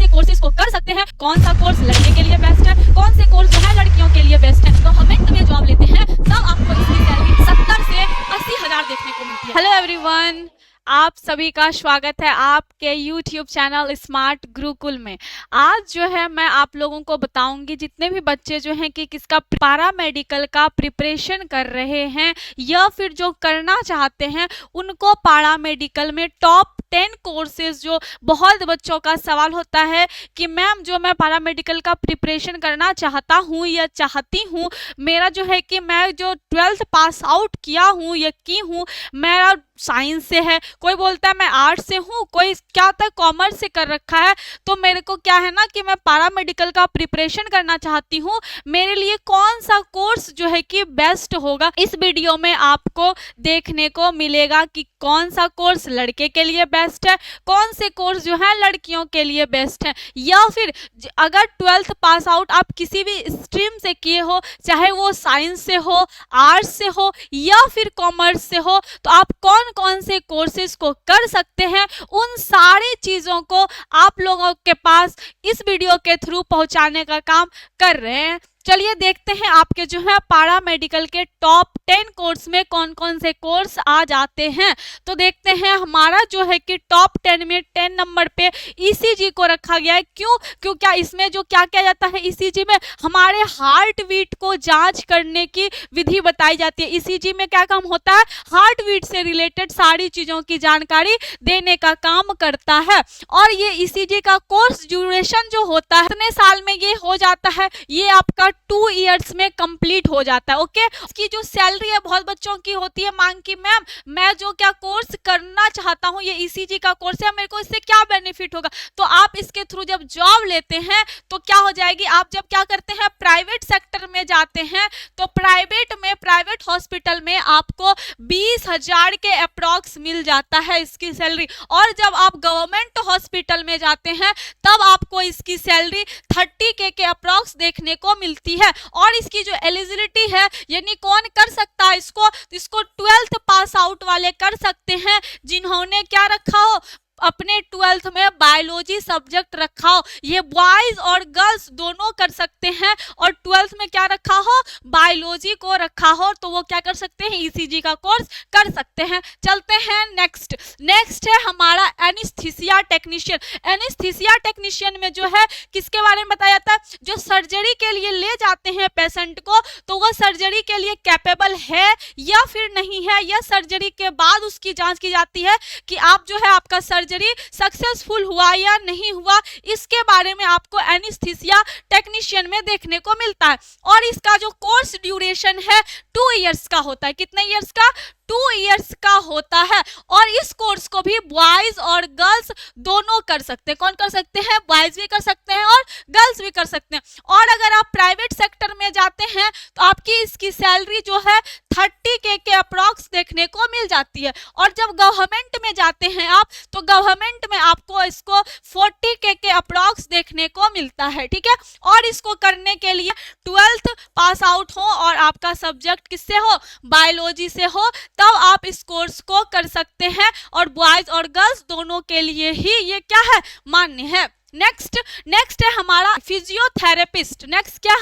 से कोर्सेज को कर सकते हैं, कौन सा कोर्स लड़के के लिए बेस्ट है, कौन से कोर्स जो है लड़कियों के लिए बेस्ट है। गवर्नमेंट में जॉब लेते हैं तब आपको इसकी सैलरी 70 से 80 हजार देखने को मिलती है। हेलो एवरीवन, आप सभी का स्वागत है आपके YouTube चैनल स्मार्ट गुरुकुल में। आज जो है मैं आप लोगों को बताऊंगी जितने भी बच्चे जो हैं कि किसका पैरा मेडिकल का प्रिपरेशन कर रहे हैं या फिर जो करना चाहते हैं उनको पैरा मेडिकल में टॉप 10 कोर्सेज, जो बहुत बच्चों का सवाल होता है कि मैम जो मैं पैरा मेडिकल का प्रिपरेशन करना चाहता हूँ या चाहती हूँ, मेरा जो है कि मैं जो 12th पास आउट किया हूँ या की हूँ मेरा साइंस से है, कोई बोलता है मैं आर्ट्स से हूँ, कोई क्या तक कॉमर्स से कर रखा है, तो मेरे को क्या है ना कि मैं पैरा मेडिकल का प्रिपरेशन करना चाहती हूँ, मेरे लिए कौन सा कोर्स जो है कि बेस्ट होगा। इस वीडियो में आपको देखने को मिलेगा कि कौन सा कोर्स लड़के के लिए बेस्ट है, कौन से कोर्स जो है लड़कियों के लिए बेस्ट है, या फिर अगर 12th पास आउट आप किसी भी स्ट्रीम से किए हो, चाहे वो साइंस से हो, आर्ट्स से हो या फिर कॉमर्स से हो, तो आप कौन कौन से कोर्सेज को कर सकते हैं, उन सारी चीजों को आप लोगों के पास इस वीडियो के थ्रू पहुंचाने का काम कर रहे हैं। चलिए देखते हैं आपके जो है पैरा मेडिकल के टॉप 10 कोर्स में कौन कौन से कोर्स आ जाते हैं। तो देखते हैं हमारा जो है कि टॉप 10 में 10 नंबर पे ईसीजी को रखा गया है। क्यों क्या इसमें जो क्या किया जाता है, ईसीजी में हमारे हार्ट बीट को जांच करने की विधि बताई जाती है। ईसीजी में क्या काम होता है, हार्ट बीट से रिलेटेड सारी चीजों की जानकारी देने का काम करता है। और ये ईसीजी का कोर्स ड्यूरेशन जो होता है कितने साल में ये हो जाता है, ये आपका 2 इयर्स में कंप्लीट हो जाता है। ओके, इसकी जो सैलरी है बहुत बच्चों की होती है मांग की, मैम मैं जो क्या कोर्स करना चाहता हूँ ये ईसीजी का कोर्स है, मेरे को इससे क्या बेनिफिट होगा। तो आप इसके थ्रू जब जॉब लेते हैं तो क्या हो जाएगी, आप जब क्या करते हैं प्राइवेट सेक्टर में जाते हैं तो प्राइवेट हॉस्पिटल में आपको 20,000 के अप्रॉक्स मिल जाता है इसकी सैलरी। और जब आप गवर्नमेंट हॉस्पिटल में जाते हैं तब आपको इसकी सैलरी 30K के अप्रॉक्स देखने को मिलती है। और इसकी जो एलिजिबिलिटी है, यानी कौन कर सकता है इसको 12th पास आउट वाले कर सकते हैं जिन्होंने क्या रखा हो, अपने 12th में बायोलॉजी सब्जेक्ट रखा हो। ये बॉयज और गर्ल्स दोनों कर सकते हैं, और 12th में क्या रखा हो, बायोलॉजी को रखा हो, तो वो क्या कर सकते हैं, ईसीजी का कोर्स कर सकते हैं। चलते हैं नेक्स्ट है हमारा एनेस्थीसिया टेक्नीशियन। एनेस्थीसिया टेक्नीशियन में जो है किसके बारे में बताया जाता है, जो सर्जरी के लिए ले जाते हैं पेशेंट को, तो वो सर्जरी के लिए कैपेबल है या फिर नहीं है, या सर्जरी के बाद उसकी जांच की जाती है कि आप जो है आपका सर्जरी सक्सेसफुल हुआ या नहीं हुआ, इसके बारे में आपको एनेस्थीसिया टेक्नीशियन में देखने को मिलता है। और इसका जो कोर्स ड्यूरेशन है 2 इयर्स का होता है। कितने इयर्स का, 2 इयर्स का होता है। और इस कोर्स को भी बॉयज और गर्ल्स दोनों कर सकते हैं। कौन कर सकते हैं, बॉयज भी कर सकते हैं और गर्ल्स भी कर सकते हैं। और अगर आप प्राइवेट सेक्टर में जाते हैं तो आपकी इसकी सैलरी जो है 30K के अप्रॉक्स देखने को मिल जाती है। और जब गवर्नमेंट में जाते हैं आप, तो गवर्नमेंट में आपको इसको 40K के अप्रॉक्स देखने को मिलता है। ठीक है, और इसको करने के लिए 12th पास आउट हो और आपका सब्जेक्ट किससे हो, बायोलॉजी से हो, तब आप इस कोर्स को कर सकते हैं। और बॉयज और गर्ल्स दोनों के लिए ही ये क्या है, मान्य है। नेक्स्ट है हमारा फिजियोथेरेपिस्ट। नेक्स्ट है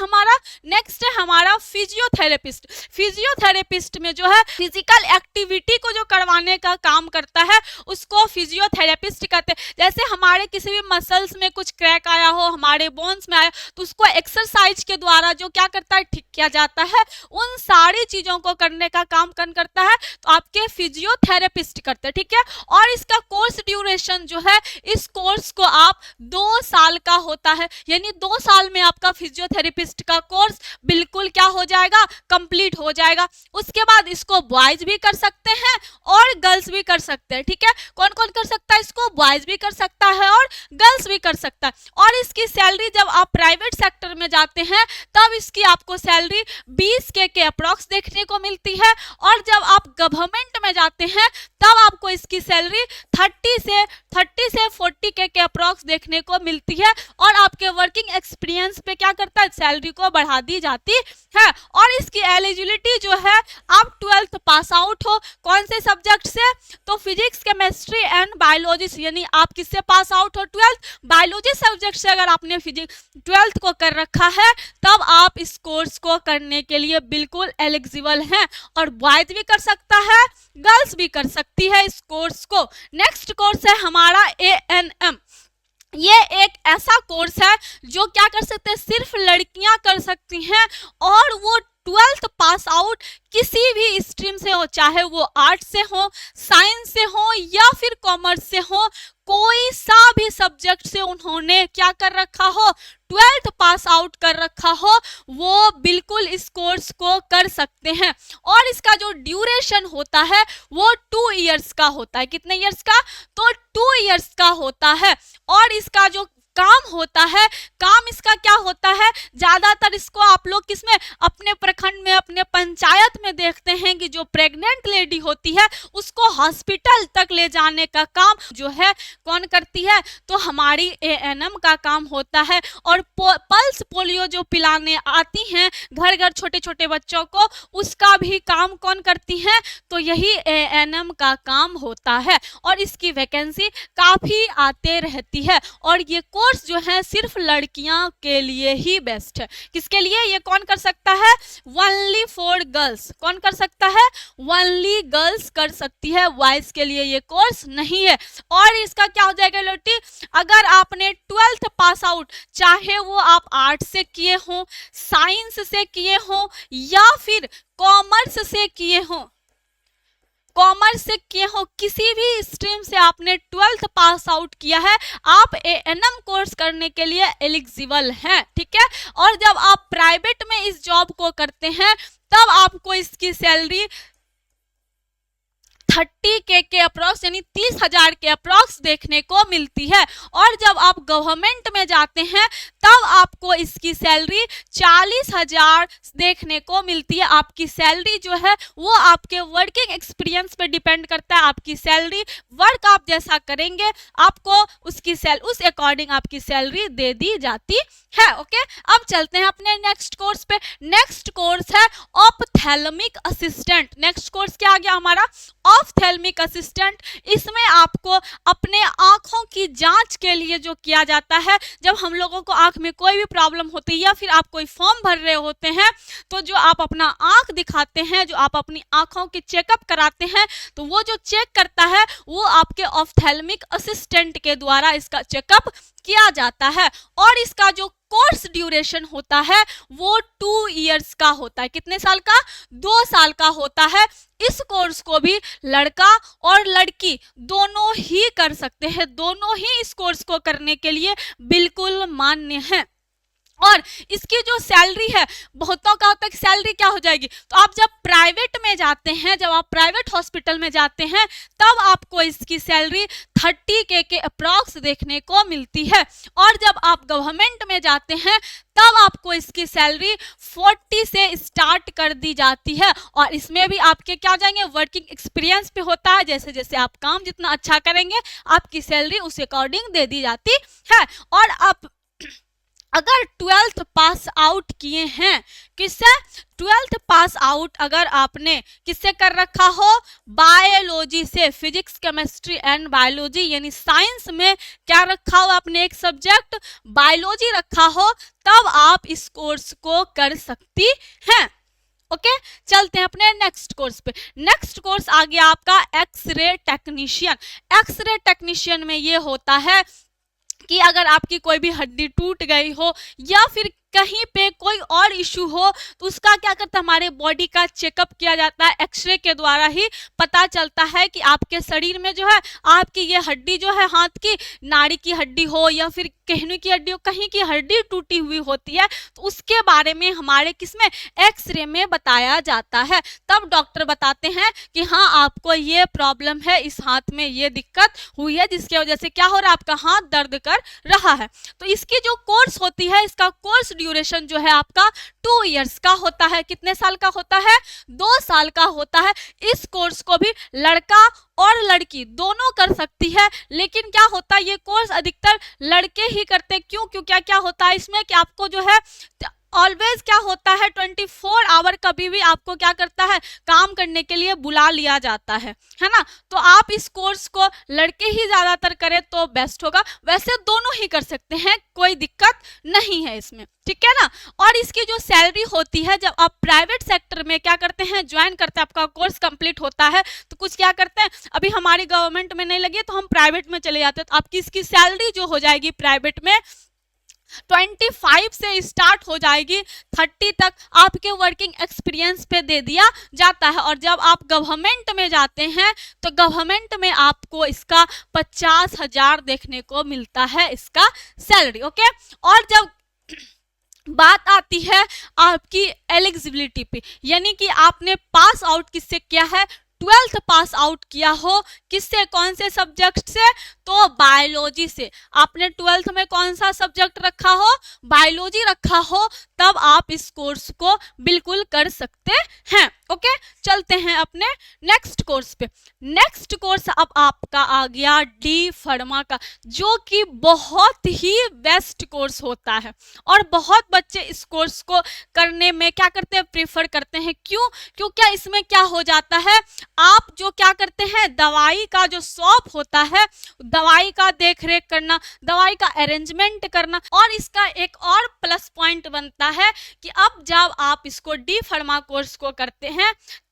हमारा फिजियोथेरेपिस्ट। फिजियोथेरेपिस्ट में जो है फिजिकल एक्टिविटी को जो करवाने का काम करता है उसको फिजियोथेरेपिस्ट कहते हैं। जैसे हमारे किसी भी मसल्स में कुछ क्रैक आया हो, हमारे बोन्स में आया, तो उसको एक्सरसाइज के द्वारा जो क्या करता है, ठीक किया जाता है। उन सारी चीजों को करने का काम कौन करता है, तो आपके फिजियोथेरेपिस्ट करते हैं। ठीक है, और इसका कोर्स ड्यूरेशन जो है, इस कोर्स को आप 2 साल का होता है, यानी 2 साल में आपका फिजियोथेरेपिस्ट का कोर्स बिल्कुल क्या हो जाएगा, कंप्लीट हो जाएगा। उसके बाद इसको बॉयज भी कर सकते हैं और गर्ल्स भी कर सकते हैं। ठीक है, कौन कौन कर सकता है इसको, बॉयज भी कर सकता है और गर्ल्स भी कर सकता है। और इसकी सैलरी जब आप प्राइवेट सेक्टर में जाते हैं तब इसकी आपको सैलरी 20K के अप्रॉक्स देखने को मिलती है। और जब आप गवर्नमेंट में जाते हैं तब आपको इसकी सैलरी 30 30 से 40 के अप्रॉक्स देखने को मिलती है और आपके वर्किंग एक्सपीरियंस पे क्या करता है, सैलरी को बढ़ा दी जाती है। और इसकी एलिजिबिलिटी जो है, आप 12th पास आउट हो, कौन से सब्जेक्ट से, तो फिजिक्स, केमिस्ट्री एंड बायोलॉजी, यानी आप किससे पास आउट हो, 12th बायोलॉजी सब्जेक्ट से। अगर आपने फिजिक्स 12th को कर रखा है तब आप इस कोर्स को करने के लिए बिल्कुल एलिजिबल हैं। और बॉयज भी कर सकता है, गर्ल्स भी कर सकती है इस कोर्स को। नेक्स्ट कोर्स है हमारा ANM। ये एक ऐसा कोर्स है जो क्या कर सकते हैं, सिर्फ लड़कियां कर सकती हैं और वो 12th पास आउट किसी भी स्ट्रीम से हो, चाहे वो आर्ट से हो, साइंस से हो या फिर कॉमर्स से हो, कोई सा भी सब्जेक्ट से उन्होंने क्या कर रखा हो, 12th पास आउट कर रखा हो, वो बिल्कुल इस कोर्स को कर सकते हैं। और इसका जो ड्यूरेशन होता है वो 2 इयर्स का होता है। कितने इयर्स का, तो 2 इयर्स का होता है। और इसका जो काम होता है, काम इसका क्या होता है, ज्यादातर इसको आप लोग किसमें, अपने प्रखंड में, अपने पंचायत में देखते हैं कि जो प्रेग्नेंट लेडी होती है उसको हॉस्पिटल तक ले जाने का काम जो है कौन करती है, तो हमारी ANM का काम होता है। और पल्स पोलियो जो पिलाने आती हैं घर घर छोटे छोटे बच्चों को, उसका भी काम कौन करती है, तो यही ANM का काम होता है। और इसकी वैकेंसी काफी आते रहती है। और ये कोर्स जो है सिर्फ लड़कियां के लिए ही बेस्ट है। किसके लिए, ये कौन कर सकता है, ओनली फॉर गर्ल्स। कौन कर सकता है, ओनली गर्ल्स कर सकती है, बॉयज के लिए ये कोर्स नहीं है। और इसका क्या हो जाएगा लोटी, अगर आपने 12th पास आउट, चाहे वो आप आर्ट से किए हो, साइंस से किए हो या फिर कॉमर्स से किए हो, कॉमर्स से किए हो, किसी भी स्ट्रीम से आपने 12th पास आउट किया है, आप ANM कोर्स करने के लिए एलिजिबल हैं, ठीक है। और जब आप प्राइवेट में इस जॉब को करते हैं तब आपको इसकी सैलरी 30K के अप्रॉक्स, यानी 30,000 के अप्रॉक्स देखने को मिलती है। और जब आप गवर्नमेंट में जाते हैं तब आपको इसकी सैलरी 40,000 देखने को मिलती है। आपकी सैलरी जो है वो आपके वर्किंग एक्सपीरियंस पे डिपेंड करता है। आपकी सैलरी, वर्क आप जैसा करेंगे आपको उसकी उस अकॉर्डिंग आपकी सैलरी दे दी जाती है। ओके, अब चलते हैं अपने नेक्स्ट कोर्स पे। नेक्स्ट कोर्स है ऑप्थेल्मिक असिस्टेंट। नेक्स्ट कोर्स क्या आ गया हमारा, ऑप्थेल्मिक असिस्टेंट। इसमें आपको अपने आंखों की जांच के लिए जो किया जाता है, जब हम लोगों को आंख में कोई भी प्रॉब्लम होती है या फिर आप कोई फॉर्म भर रहे होते हैं, तो जो आप अपना आंख दिखाते हैं, जो आप अपनी आंखों की चेकअप कराते हैं, तो वो जो चेक करता है वो आपके ऑप्थेल्मिक असिस्टेंट के द्वारा इसका चेकअप किया जाता है। और इसका जो कोर्स ड्यूरेशन होता है वो 2 इयर्स का होता है। कितने साल का, 2 साल का होता है। इस कोर्स को भी लड़का और लड़की दोनों ही कर सकते हैं, दोनों ही इस कोर्स को करने के लिए बिल्कुल मान्य हैं। और इसकी जो सैलरी है, बहुतों का होता है कि सैलरी क्या हो जाएगी, तो आप जब प्राइवेट में जाते हैं, जब आप प्राइवेट हॉस्पिटल में जाते हैं तब आपको इसकी सैलरी 30K के अप्रॉक्स देखने को मिलती है। और जब आप गवर्नमेंट में जाते हैं तब आपको इसकी सैलरी 40 से स्टार्ट कर दी जाती है। और इसमें भी आपके क्या हो जाएंगे, वर्किंग एक्सपीरियंस पे होता है। जैसे जैसे आप काम जितना अच्छा करेंगे आपकी सैलरी उस अकॉर्डिंग दे दी जाती है। और आप अगर 12th पास आउट किए हैं, किससे, 12th पास आउट अगर आपने किससे कर रखा हो, बायोलॉजी से, फिजिक्स, केमिस्ट्री एंड बायोलॉजी, यानी साइंस में क्या रखा हो आपने, एक सब्जेक्ट बायोलॉजी रखा हो, तब आप इस कोर्स को कर सकती हैं। ओके, चलते हैं अपने नेक्स्ट कोर्स पे। नेक्स्ट कोर्स आ गया आपका एक्सरे टेक्नीशियन। एक्सरे टेक्नीशियन में ये होता है कि अगर आपकी कोई भी हड्डी टूट गई हो या फिर कहीं पे कोई और इशू हो, तो उसका क्या करता है, हमारे बॉडी का चेकअप किया जाता है। एक्सरे के द्वारा ही पता चलता है कि आपके शरीर में जो है आपकी ये हड्डी जो है, हाथ की नाड़ी की हड्डी हो या फिर कहनी की हड्डी हो, कहीं की हड्डी टूटी हुई होती है, तो उसके बारे में हमारे किसमें, एक्सरे में बताया जाता है। तब डॉक्टर बताते हैं कि हाँ आपको ये प्रॉब्लम है, इस हाथ में ये दिक्कत हुई है जिसकी वजह से क्या हो रहा है, आपका हाथ दर्द कर रहा है। तो इसकी जो कोर्स होती है, इसका कोर्स ड्यूरेशन जो है आपका 2 इयर्स का होता है। कितने साल का होता है, 2 साल का होता है। इस कोर्स को भी लड़का और लड़की दोनों कर सकती है, लेकिन क्या होता है ये कोर्स अधिकतर लड़के ही करते हैं। क्यों? क्यों क्या होता है इसमें कि आपको जो है ऑलवेज क्या होता है 24 आवर कभी भी आपको क्या करता है काम करने के लिए बुला लिया जाता है ना। तो आप इस कोर्स को लड़के ही ज्यादातर करें तो बेस्ट होगा। वैसे दोनों ही कर सकते हैं, कोई दिक्कत नहीं है इसमें, ठीक है ना। और इसकी जो सैलरी होती है, जब आप प्राइवेट सेक्टर में क्या करते हैं ज्वाइन करते हैं, आपका कोर्स कंप्लीट होता है तो कुछ क्या करते हैं, अभी हमारी गवर्नमेंट में नहीं लगी तो हम प्राइवेट में चले जाते हैं, तो आपकी इसकी सैलरी जो हो जाएगी प्राइवेट में 25 से स्टार्ट हो जाएगी, 30 तक आपके वर्किंग एक्सपीरियंस पे दे दिया जाता है। और जब आप गवर्नमेंट में जाते हैं तो गवर्नमेंट में आपको इसका 50,000 देखने को मिलता है इसका सैलरी। ओके, और जब बात आती है आपकी एलिजिबिलिटी पे, यानी कि आपने पास आउट किससे किया है, 12th पास आउट किया हो, किससे, कौन से सब्जेक्ट से, तो बायोलॉजी से। आपने 12th में कौन सा सब्जेक्ट रखा हो, बायोलॉजी रखा हो, तब आप इस कोर्स को बिल्कुल कर सकते हैं। ओके, चलते हैं अपने नेक्स्ट कोर्स पे। नेक्स्ट कोर्स अब आपका आ गया डी फार्मा का, जो कि बहुत ही बेस्ट कोर्स होता है और बहुत बच्चे इस कोर्स को करने में क्या करते हैं, प्रेफर करते हैं। क्यों? क्योंकि इसमें क्या हो जाता है, आप जो क्या करते हैं, दवाई का जो शॉप होता है, दवाई का देख रेख करना, दवाई का अरेंजमेंट करना। और इसका एक और प्लस पॉइंट बनता है कि अब जब आप इसको डी फार्मा कोर्स को करते हैं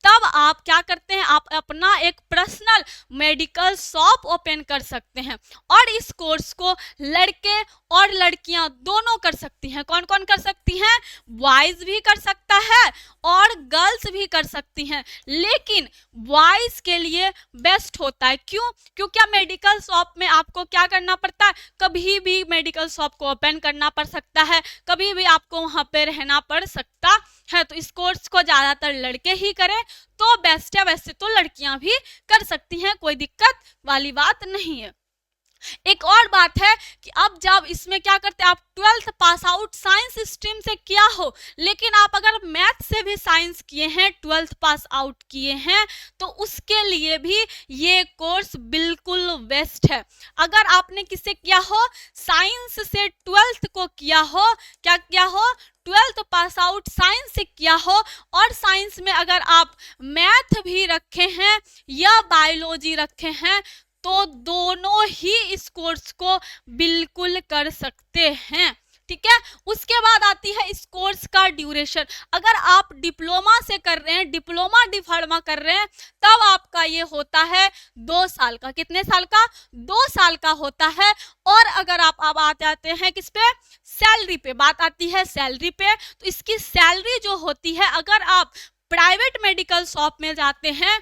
तब आप क्या करते हैं, आप अपना एक पर्सनल मेडिकल शॉप ओपन कर सकते हैं। और इस कोर्स को लड़के और लड़कियां दोनों कर सकती हैं। कौन कौन कर सकती हैं, बॉयज भी कर सकता है और गर्ल्स भी कर सकती हैं, लेकिन बॉयज के लिए बेस्ट होता है। क्यों? क्योंकि मेडिकल शॉप में आपको क्या करना पड़ता है, कभी भी मेडिकल शॉप को ओपन करना पड़ सकता है, कभी भी आपको वहां पे रहना पड़ सकता है। तो इस कोर्स को ज्यादातर लड़के ही करें तो बेस्ट है, वैसे तो लड़कियां भी कर सकती हैं, कोई दिक्कत वाली बात नहीं है। एक और बात है कि अब जब इसमें क्या करते हैं, आप 12th pass out science stream से किया हो, लेकिन आप अगर मैथ से भी साइंस किए हैं, 12th पास आउट किए हैं, तो उसके लिए भी ये कोर्स बिल्कुल बेस्ट है। अगर आपने किससे किया हो, साइंस से 12th को किया हो, क्या किया हो, 12th पास आउट साइंस से किया हो, और साइंस में अगर आप मैथ भी रखे हैं या बायोलॉजी रखे हैं, तो दोनों ही इस कोर्स को बिल्कुल कर सकते हैं, ठीक है। उसके बाद आती है इस कोर्स का ड्यूरेशन। अगर आप डिप्लोमा से कर रहे हैं, डिप्लोमा डी फार्मा कर रहे हैं, तब आपका ये होता है 2 साल का। कितने साल का, 2 साल का होता है। और अगर आप अब आ जाते हैं किस पे, सैलरी पे, बात आती है सैलरी पे, तो इसकी सैलरी जो होती है, अगर आप प्राइवेट मेडिकल शॉप में जाते हैं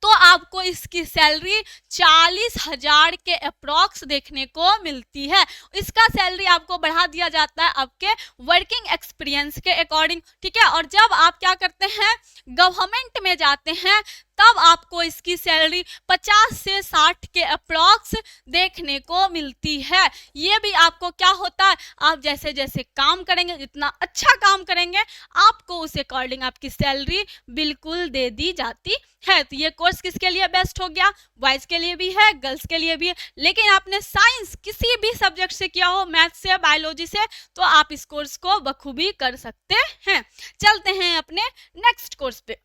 तो आपको इसकी सैलरी 40,000 के अप्रॉक्स देखने को मिलती है। इसका सैलरी आपको बढ़ा दिया जाता है आपके वर्किंग एक्सपीरियंस के अकॉर्डिंग, ठीक है। और जब आप क्या करते हैं, गवर्नमेंट में जाते हैं, तब आपको इसकी सैलरी 50 से 60 के अप्रॉक्स देखने को मिलती है। ये भी आपको क्या होता है, आप जैसे जैसे काम करेंगे, जितना अच्छा काम करेंगे, आपको उस अकॉर्डिंग आपकी सैलरी बिल्कुल दे दी जाती है। तो ये कोर्स किसके लिए बेस्ट हो गया, बॉयज के लिए भी है, गर्ल्स के लिए भी है। लेकिन आपने साइंस किसी भी सब्जेक्ट से किया हो, मैथ से, बायोलॉजी से, तो आप इस कोर्स को बखूबी कर सकते हैं। चलते हैं अपने नेक्स्ट कोर्स पे।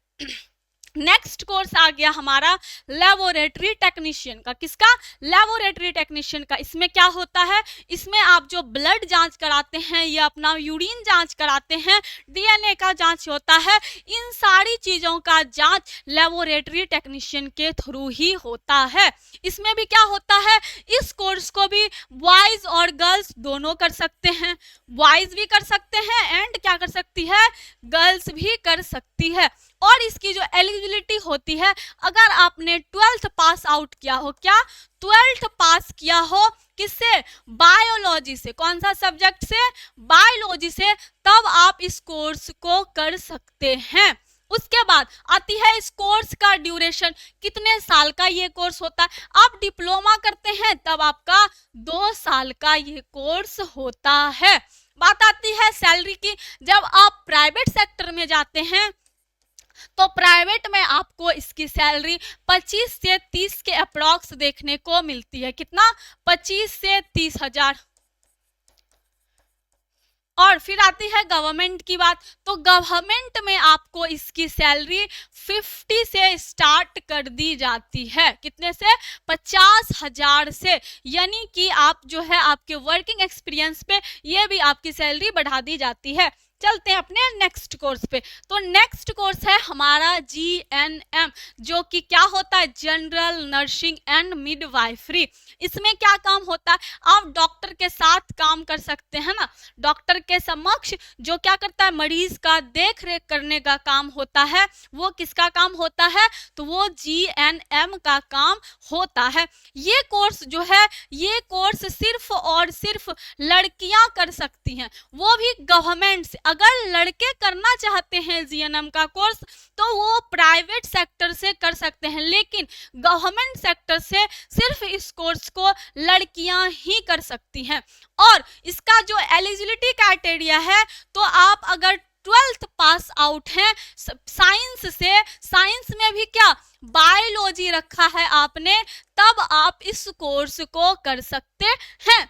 नेक्स्ट कोर्स आ गया हमारा लेबोरेटरी टेक्नीशियन का। किसका, लेबोरेटरी टेक्नीशियन का। इसमें क्या होता है, इसमें आप जो ब्लड जांच कराते हैं या अपना यूरिन जांच कराते हैं, डीएनए का जांच होता है, इन सारी चीजों का जांच लेबोरेटरी टेक्नीशियन के थ्रू ही होता है। इसमें भी क्या होता है, इस कोर्स को भी बॉयज और गर्ल्स दोनों कर सकते हैं, बॉयज भी कर सकते हैं एंड क्या कर सकती है, गर्ल्स भी कर सकती है। और इसकी जो एलिजिबिलिटी होती है, अगर आपने 12th पास आउट किया हो, क्या 12th पास किया हो, किससे, बायोलॉजी से। कौन सा सब्जेक्ट से, बायोलॉजी से, तब आप इस कोर्स को कर सकते हैं। उसके बाद आती है इस कोर्स का ड्यूरेशन, कितने साल का ये कोर्स होता है। आप डिप्लोमा करते हैं तब आपका 2 साल का ये कोर्स होता है। बात आती है सैलरी की। जब आप प्राइवेट सेक्टर में जाते हैं तो प्राइवेट में आपको इसकी सैलरी 25 से 30 के अप्रॉक्स देखने को मिलती है। कितना? 25 से 30,000। और फिर आती है गवर्नमेंट की बात। तो गवर्नमेंट में आपको इसकी सैलरी 50 से स्टार्ट कर दी जाती है। कितने से? 50,000 से। यानी कि आप जो है आपके वर्किंग एक्सपीरियंस पे ये भी आपकी सैलरी बढ़ा दी जाती है। चलते हैं अपने नेक्स्ट कोर्स पे। तो नेक्स्ट कोर्स है हमारा GNM, जो कि क्या होता है? General nursing and midwifery. इसमें क्या काम होता है? आप डॉक्टर के साथ काम कर सकते हैं ना। डॉक्टर के समक्ष जो क्या करता है? मरीज का देख रेख करने का काम होता है। वो किसका काम होता है? तो वो GNM का काम होता है। ये कोर्स जो है, ये कोर्स सिर्फ और सिर्फ लड़कियां कर सकती हैं, वो भी गवर्नमेंट से। अगर लड़के करना चाहते हैं GNM का कोर्स तो वो प्राइवेट सेक्टर से कर सकते हैं, लेकिन गवर्नमेंट सेक्टर से सिर्फ इस कोर्स को लड़कियां ही कर सकती हैं। और इसका जो एलिजिबिलिटी क्राइटेरिया है, तो आप अगर 12th पास आउट हैं साइंस से, साइंस में भी क्या बायोलॉजी रखा है आपने, तब आप इस कोर्स को कर सकते हैं।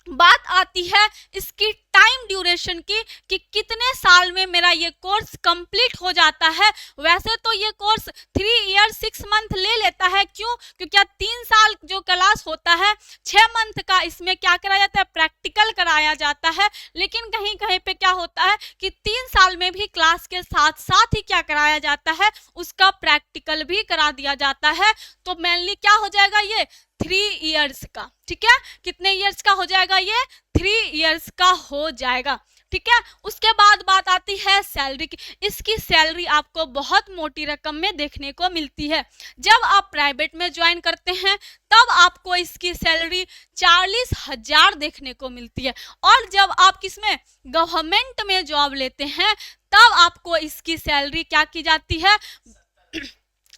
बात आती है इसकी टाइम ड्यूरेशन की कि कितने साल में मेरा ये कोर्स कंप्लीट हो जाता है। वैसे तो ये कोर्स 3 ईयर 6 मंथ ले लेता है। क्यों? क्योंकि 3 साल जो क्लास होता है, 6 मंथ का इसमें क्या कराया जाता है? प्रैक्टिकल कराया जाता है। लेकिन कहीं कहीं पे क्या होता है कि 3 साल में भी क्लास के साथ साथ ही क्या कराया जाता है? उसका प्रैक्टिकल भी करा दिया जाता है। तो मेनली क्या हो जाएगा? ये 3 ईयर्स का। ठीक है, कितने ईयर्स का हो जाएगा? ये 3 ईयर्स का हो जाएगा। ठीक है, उसके बाद बात आती है सैलरी की। इसकी सैलरी आपको बहुत मोटी रकम में देखने को मिलती है। जब आप प्राइवेट में ज्वाइन करते हैं तब आपको इसकी सैलरी 40,000 देखने को मिलती है, और जब आप किसमें? गवर्नमेंट में जॉब लेते हैं तब आपको इसकी सैलरी क्या की जाती है?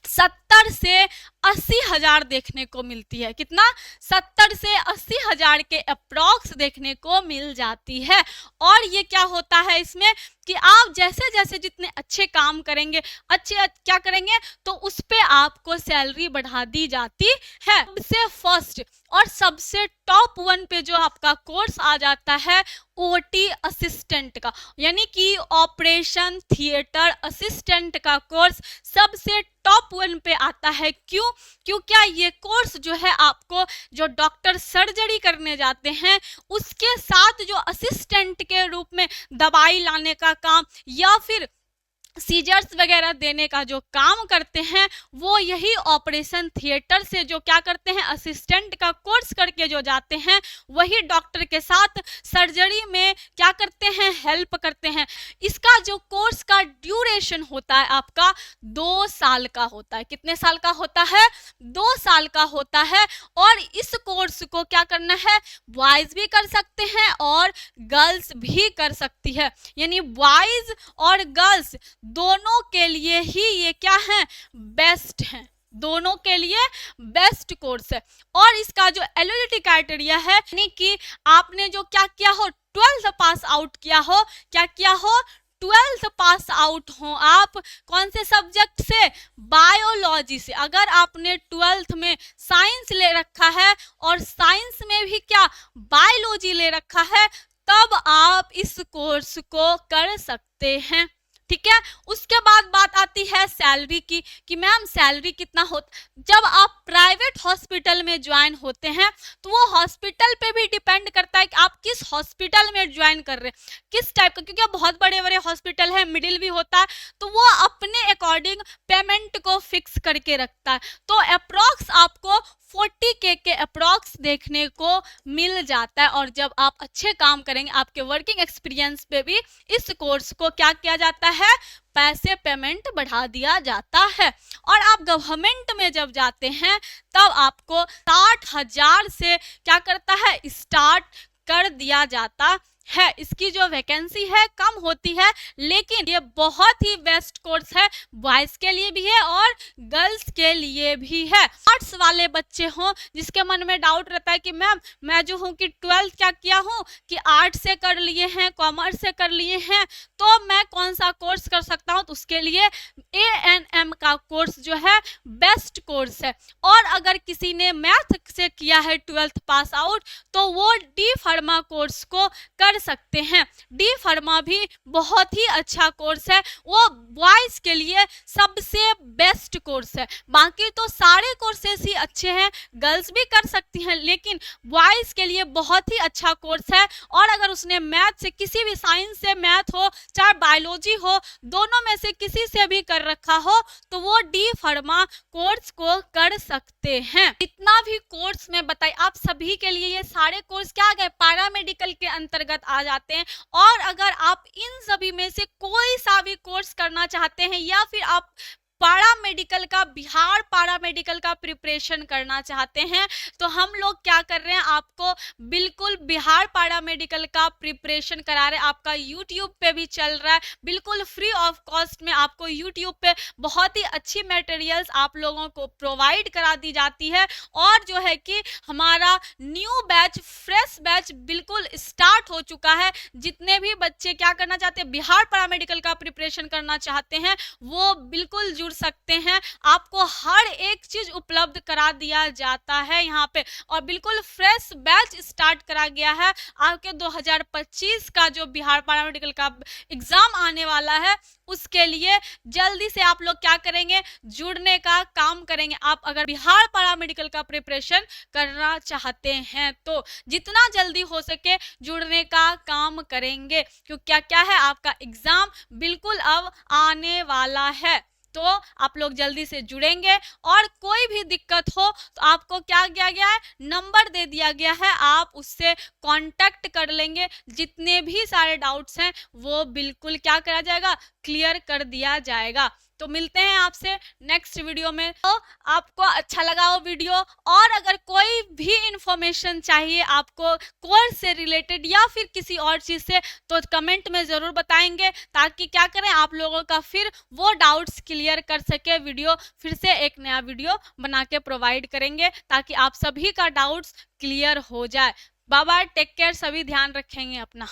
70 से 80,000 देखने को मिलती है। कितना? 70 से 80,000 के अप्रॉक्स देखने को मिल जाती है। और ये क्या होता है इसमें कि आप जैसे जैसे जितने अच्छे काम करेंगे, अच्छे क्या करेंगे, तो उस पे आपको सैलरी बढ़ा दी जाती है। सबसे फर्स्ट और सबसे टॉप 1 पे जो आपका कोर्स आ जाता है OT असिस्टेंट का, यानी कि ऑपरेशन थिएटर असिस्टेंट का कोर्स सबसे टॉप 1 पे आता है। क्यों? क्योंकि ये कोर्स जो है आपको जो डॉक्टर सर्जरी करने जाते हैं उसके साथ जो असिस्टेंट के रूप में दवाई लाने का काम या फिर सीजर्स वगैरह देने का जो काम करते हैं, वो यही ऑपरेशन थिएटर से जो क्या करते हैं? असिस्टेंट का कोर्स करके जो जाते हैं, वही डॉक्टर के साथ सर्जरी में क्या करते हैं? हेल्प करते हैं। इसका जो कोर्स का ड्यूरेशन होता है आपका 2 साल का होता है। कितने साल का होता है? 2 साल का होता है। और इस कोर्स को क्या करना है? बॉयज भी कर सकते हैं और गर्ल्स भी कर सकती है। यानी बॉयज और गर्ल्स दोनों के लिए ही ये क्या है? बेस्ट है, दोनों के लिए बेस्ट कोर्स है। और इसका जो एलिजिबिलिटी क्राइटेरिया है, यानी कि आपने जो क्या किया हो, 12th पास आउट किया हो। क्या किया हो? 12th पास आउट हो आप कौन से सब्जेक्ट से? बायोलॉजी से। अगर आपने 12th में साइंस ले रखा है और साइंस में भी क्या बायोलॉजी ले रखा है, तब आप इस कोर्स को कर सकते हैं। ठीक है, उसके बाद बात आती है सैलरी की कि मैम सैलरी कितना होता। जब आप प्राइवेट हॉस्पिटल में ज्वाइन होते हैं तो वो हॉस्पिटल पे भी डिपेंड करता है कि आप किस हॉस्पिटल में ज्वाइन कर रहे हैं, किस टाइप का, क्योंकि बहुत बड़े बड़े हॉस्पिटल है, मिडिल भी होता है, तो वो अपने अकॉर्डिंग पेमेंट को फिक्स करके रखता है। तो अप्रॉक्स आपको 40K के अप्रॉक्स देखने को मिल जाता है। और जब आप अच्छे काम करेंगे, आपके वर्किंग एक्सपीरियंस पे भी इस कोर्स को क्या किया जाता है? पैसे पेमेंट बढ़ा दिया जाता है। और आप गवर्नमेंट में जब जाते हैं तब आपको 60,000 से क्या करता है? स्टार्ट कर दिया जाता है, इसकी जो वैकेंसी है कम होती है, लेकिन ये बहुत ही बेस्ट कोर्स है, बॉयज के लिए भी है और गर्ल्स के लिए भी है। आर्ट्स वाले बच्चे हों जिसके मन में डाउट रहता है कि मैम मैं जो हूँ कि 12th क्या किया हूँ कि आर्ट्स से कर लिए हैं, कॉमर्स से कर लिए हैं, तो मैं कौन सा कोर्स कर सकता हूँ, तो उसके लिए ANM का कोर्स जो है बेस्ट कोर्स है। और अगर किसी ने मैथ से किया है 12th पास आउट, तो वो डी फार्मा कोर्स को कर सकते हैं। डी फार्मा भी बहुत ही अच्छा कोर्स है, वो बॉयज के लिए सबसे बेस्ट कोर्स है। बाकी तो सारे कोर्सेस ही अच्छे हैं, गर्ल्स भी कर सकती हैं, लेकिन बॉयज के लिए बहुत ही अच्छा कोर्स है। और अगर उसने मैथ से, किसी भी साइंस से मैथ हो चाहे बायोलॉजी हो, दोनों में से किसी से भी कर रखा हो, तो वो डी फार्मा कोर्स को कर सकते हैं। इतना भी कोर्स में बताई, आप सभी के लिए ये सारे कोर्स क्या आ गए, पैरामेडिकल के अंतर्गत आ जाते हैं। और अगर आप इन सभी में से कोई सा भी कोर्स करना चाहते हैं या फिर आप पैरामेडिकल का, बिहार पैरामेडिकल का प्रिपरेशन करना चाहते हैं, तो हम लोग क्या कर रहे हैं, आपको बिल्कुल बिहार पैरामेडिकल का प्रिपरेशन करा रहे हैं। आपका यूट्यूब पे भी चल रहा है, बिल्कुल फ्री ऑफ कॉस्ट में आपको यूट्यूब पे बहुत ही अच्छी मटेरियल्स आप लोगों को प्रोवाइड करा दी जाती है। और जो है कि हमारा न्यू बैच, फ्रेश बैच बिल्कुल स्टार्ट हो चुका है। जितने भी बच्चे क्या करना चाहते हैं, बिहार पैरामेडिकल का प्रिपरेशन करना चाहते हैं, वो बिल्कुल जुड़ सकते हैं। आपको हर एक चीज उपलब्ध करा दिया जाता है यहाँ पे, और बिल्कुल फ्रेश बैच स्टार्ट करा गया है। आपके 2025 का जो बिहार पैरामेडिकल का एग्जाम आने वाला है, उसके लिए जल्दी से आप लोग क्या करेंगे, जुड़ने का काम करेंगे। आप अगर बिहार पैरामेडिकल का प्रिपरेशन करना चाहते हैं तो जितना जल्दी हो सके जुड़ने का काम करेंगे, क्योंकि क्या क्या है, आपका एग्जाम बिल्कुल अब आने वाला है। तो आप लोग जल्दी से जुड़ेंगे। और कोई भी दिक्कत हो तो आपको क्या किया गया है, नंबर दे दिया गया है, आप उससे कांटेक्ट कर लेंगे। जितने भी सारे डाउट्स हैं वो बिल्कुल क्या करा जाएगा, क्लियर कर दिया जाएगा। तो मिलते हैं आपसे नेक्स्ट वीडियो में। तो आपको अच्छा लगा वो वीडियो, और अगर कोई भी इंफॉर्मेशन चाहिए आपको कोर्स से रिलेटेड या फिर किसी और चीज़ से, तो कमेंट में ज़रूर बताएंगे, ताकि क्या करें, आप लोगों का फिर वो डाउट्स क्लियर कर सके। वीडियो फिर से एक नया वीडियो बना के प्रोवाइड करेंगे, ताकि आप सभी का डाउट्स क्लियर हो जाए। बाय बाय, टेक केयर, सभी ध्यान रखेंगे अपना।